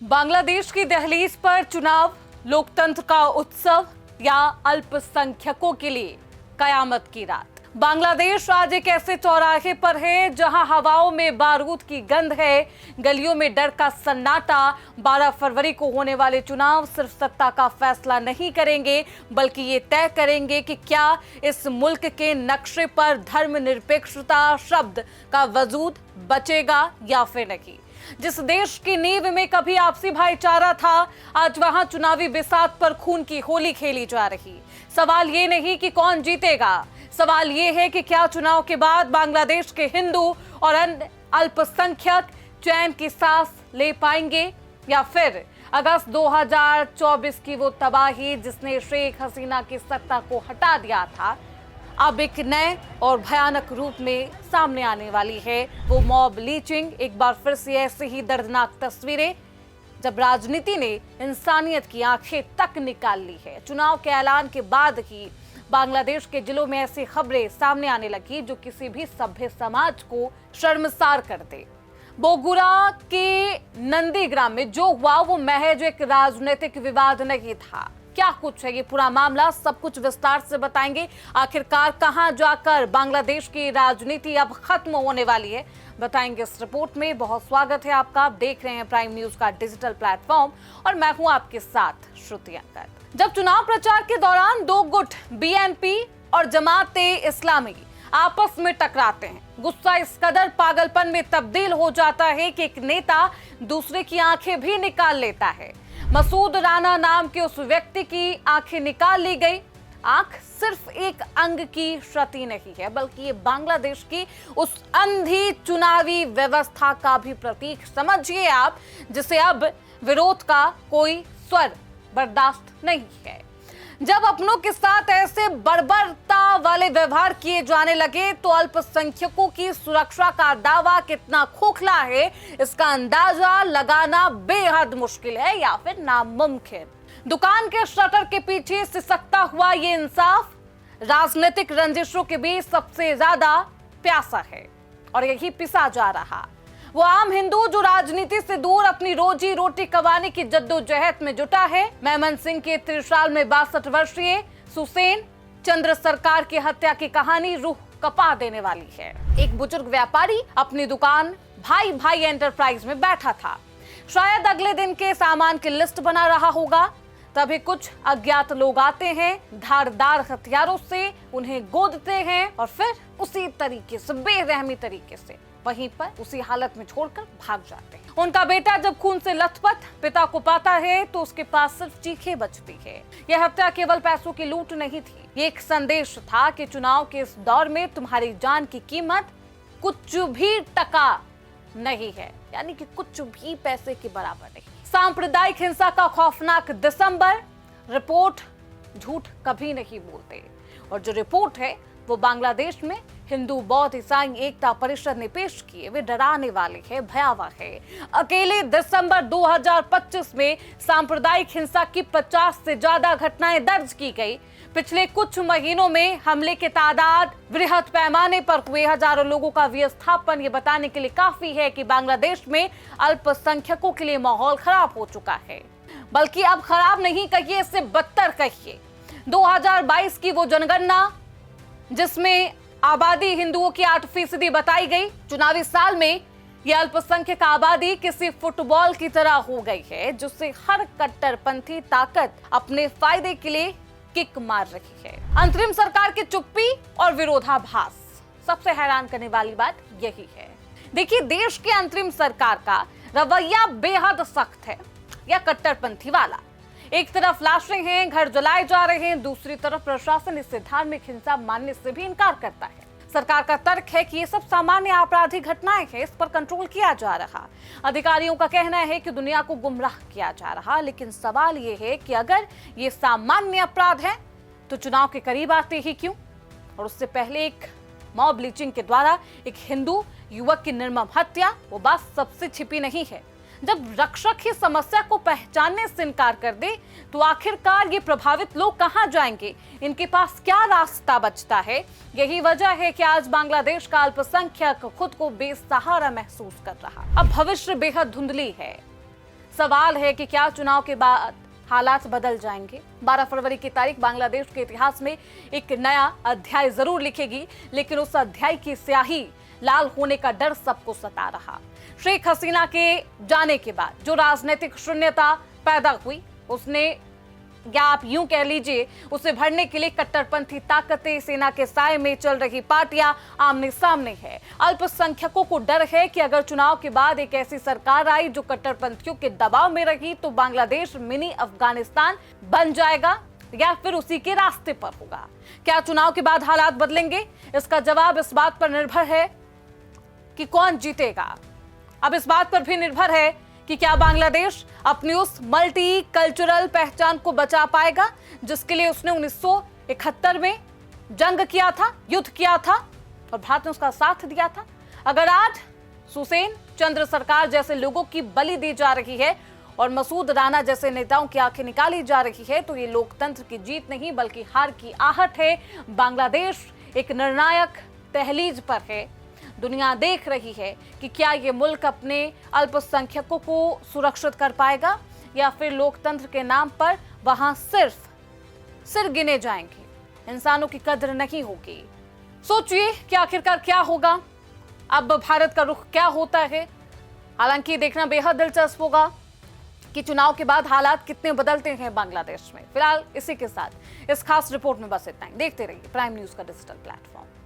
बांग्लादेश की दहलीज पर चुनाव, लोकतंत्र का उत्सव या अल्पसंख्यकों के लिए कयामत की रात। बांग्लादेश आज एक ऐसे चौराहे पर है जहां हवाओं में बारूद की गंध है, गलियों में डर का सन्नाटा। 12 फरवरी को होने वाले चुनाव सिर्फ सत्ता का फैसला नहीं करेंगे, बल्कि ये तय करेंगे कि क्या इस मुल्क के नक्शे पर धर्मनिरपेक्षता शब्द का वजूद बचेगा या फिर नहीं। जिस देश की नींव में कभी आपसी भाईचारा था, आज वहां चुनावी बिसात पर खून की होली खेली जा रही। सवाल ये नहीं कि कौन जीतेगा, सवाल ये है कि क्या चुनाव के बाद बांग्लादेश के हिंदू और अन्य अल्पसंख्यक चैन की सांस ले पाएंगे, या फिर अगस्त 2024 की वो तबाही जिसने शेख हसीना की सत्ता को हटा दिया था, अब एक नए और भयानक रूप में सामने आने वाली है। वो मॉब लीचिंग, एक बार फिर से ऐसे ही दर्दनाक तस्वीरें जब राजनीति ने इंसानियत की आंखें तक निकाल ली है। चुनाव के ऐलान के बाद ही बांग्लादेश के जिलों में ऐसी खबरें सामने आने लगी जो किसी भी सभ्य समाज को शर्मसार कर दे। बोगुरा के नंदीग्राम में जो हुआ वो महज एक राजनीतिक विवाद नहीं था। क्या कुछ है ये पूरा मामला, सब कुछ विस्तार से बताएंगे। आखिरकार कहां जाकर बांग्लादेश की राजनीति अब खत्म होने वाली है, बताएंगे इस रिपोर्ट में। बहुत स्वागत है आपका, आप देख रहे हैं प्राइम न्यूज का डिजिटल प्लेटफॉर्म और मैं हूं आपके साथ श्रुति अंकल। जब चुनाव प्रचार के दौरान दो गुट बीएनपी और जमाते इस्लामी आपस में टकराते हैं, गुस्सा इस कदर पागलपन में तब्दील हो जाता है कि एक नेता दूसरे की आंखें भी निकाल लेता है। मसूद राना नाम के उस व्यक्ति की आंखें निकाल ली गई। आंख सिर्फ एक अंग की क्षति नहीं है, बल्कि ये बांग्लादेश की उस अंधी चुनावी व्यवस्था का भी प्रतीक समझिए आप, जिसे अब विरोध का कोई स्वर बर्दाश्त नहीं है। जब अपनों के साथ ऐसे बर्बरता वाले व्यवहार किए जाने लगे तो अल्पसंख्यकों की सुरक्षा का दावा कितना खोखला है, इसका अंदाजा लगाना बेहद मुश्किल है या फिर नामुमकिन। दुकान के शटर के पीछे सिसकता हुआ ये इंसाफ राजनीतिक रंजिशों के बीच सबसे ज्यादा प्यासा है और यही पिसा जा रहा। वो आम हिंदू जो राजनीति से दूर अपनी रोजी रोटी कमाने की जद्दोजहद में जुटा है। मेमन सिंह के त्रिशाल में 62 वर्षीय सुसेन चंद्र सरकार की हत्या की कहानी रूह कपा देने वाली है। एक बुजुर्ग व्यापारी अपनी दुकान भाई भाई एंटरप्राइज में बैठा था। शायद अगले दिन के सामान की लिस्ट बना रहा होगा, तभी कुछ अज्ञात लोग आते हैं, धारदार हथियारों से उन्हें गोदते हैं और फिर उसी तरीके से, बेरहमी तरीके से वहीं पर उसी हालत में छोड़कर भाग जाते हैं। उनका बेटा जब खून से लथपथ पिता को पाता है तो उसके पास सिर्फ चीखें बचती है। यह हत्या केवल पैसों की लूट नहीं थी, ये एक संदेश था कि चुनाव के इस दौर में तुम्हारी जान की कीमत कुछ भी टका नहीं है, यानी कि कुछ भी पैसे के बराबर नहीं। सांप्रदायिक हिंसा का खौफनाक दिसंबर। रिपोर्ट झूठ कभी नहीं बोलते और जो रिपोर्ट है वो बांग्लादेश में हिंदू बौद्ध ईसाई एकता परिषद ने पेश किए वे डराने वाले हैं, भयावह है। अकेले दिसंबर 2025 में सांप्रदायिक हिंसा की 50 से ज्यादा घटनाएं दर्ज की गई। पिछले कुछ महीनों में हमले के तादाद वृहद पैमाने पर हुए, हजारों लोगों का विस्थापन ये बताने के लिए काफी है कि बांग्लादेश में अल्पसंख्यकों के लिए माहौल खराब हो चुका है। बल्कि अब खराब नहीं कहिए, इससे बदतर कहिए। 2022 की वो जनगणना जिसमें आबादी हिंदुओं की 8% बताई गई, चुनावी साल में यह अल्पसंख्यक आबादी किसी फुटबॉल की तरह हो गई है जिससे हर कट्टरपंथी ताकत अपने फायदे के लिए किक मार रही है। अंतरिम सरकार की चुप्पी और विरोधाभास, सबसे हैरान करने वाली बात यही है। देखिए, देश के अंतरिम सरकार का रवैया बेहद सख्त है या कट्टरपंथी वाला। एक तरफ लाशें हैं, घर जलाए जा रहे हैं, दूसरी तरफ प्रशासन इसे धार्मिक हिंसा मानने से भी इनकार करता है। सरकार का तर्क है कि ये सब सामान्य आपराधिक घटनाएं हैं, इस पर कंट्रोल किया जा रहा। अधिकारियों का कहना है कि दुनिया को गुमराह किया जा रहा। लेकिन सवाल ये है कि अगर ये सामान्य अपराध है तो चुनाव के करीब आते ही क्यों? और उससे पहले एक मॉब लीचिंग के द्वारा एक हिंदू युवक की निर्मम हत्या, वो बात सबसे छिपी नहीं है। जब रक्षक ही समस्या को पहचानने से इनकार कर दे तो आखिरकार ये प्रभावित लोग कहां जाएंगे? इनके पास क्या रास्ता बचता है? यही वजह है कि आज बांग्लादेश का अल्पसंख्यक खुद को बेसहारा महसूस कर रहा। अब भविष्य बेहद धुंधली है। सवाल है कि क्या चुनाव के बाद हालात बदल जाएंगे। 12 फरवरी की तारीख बांग्लादेश के इतिहास में एक नया अध्याय जरूर लिखेगी, लेकिन उस अध्याय की स्याही लाल होने का डर सबको सता रहा। शेख हसीना के जाने के बाद जो राजनीतिक शून्यता पैदा हुई, उसने या आप यूं कह लीजिए उसे भरने के लिए कट्टरपंथी ताकतें, सेना के साए में चल रही पार्टियां आमने सामने है। अल्पसंख्यकों को डर है कि अगर चुनाव के बाद एक ऐसी सरकार आई जो कट्टरपंथियों के दबाव में रही तो बांग्लादेश मिनी अफगानिस्तान बन जाएगा या फिर उसी के रास्ते पर होगा। क्या चुनाव के बाद हालात बदलेंगे? इसका जवाब इस बात पर निर्भर है कि कौन जीतेगा। अब इस बात पर भी निर्भर है कि क्या बांग्लादेश अपनी उस मल्टी कल्चरल पहचान को बचा पाएगा जिसके लिए उसने 1971 में जंग किया था, युद्ध किया था और भारत ने उसका साथ दिया था। अगर आज सुसेन चंद्र सरकार जैसे लोगों की बलि दी जा रही है और मसूद राणा जैसे नेताओं की आंखें निकाली जा रही है तो ये लोकतंत्र की जीत नहीं बल्कि हार की आहट है। बांग्लादेश एक निर्णायक तहलीज पर है। दुनिया देख रही है कि क्या ये मुल्क अपने अल्पसंख्यकों को सुरक्षित कर पाएगा या फिर लोकतंत्र के नाम पर वहां सिर्फ सिर गिने जाएंगे, इंसानों की कद्र नहीं होगी। सोचिए कि आखिरकार क्या होगा, अब भारत का रुख क्या होता है। हालांकि देखना बेहद दिलचस्प होगा कि चुनाव के बाद हालात कितने बदलते हैं बांग्लादेश में। फिलहाल इसी के साथ इस खास रिपोर्ट में बस इतना ही। देखते रहिए प्राइम न्यूज का डिजिटल प्लेटफॉर्म।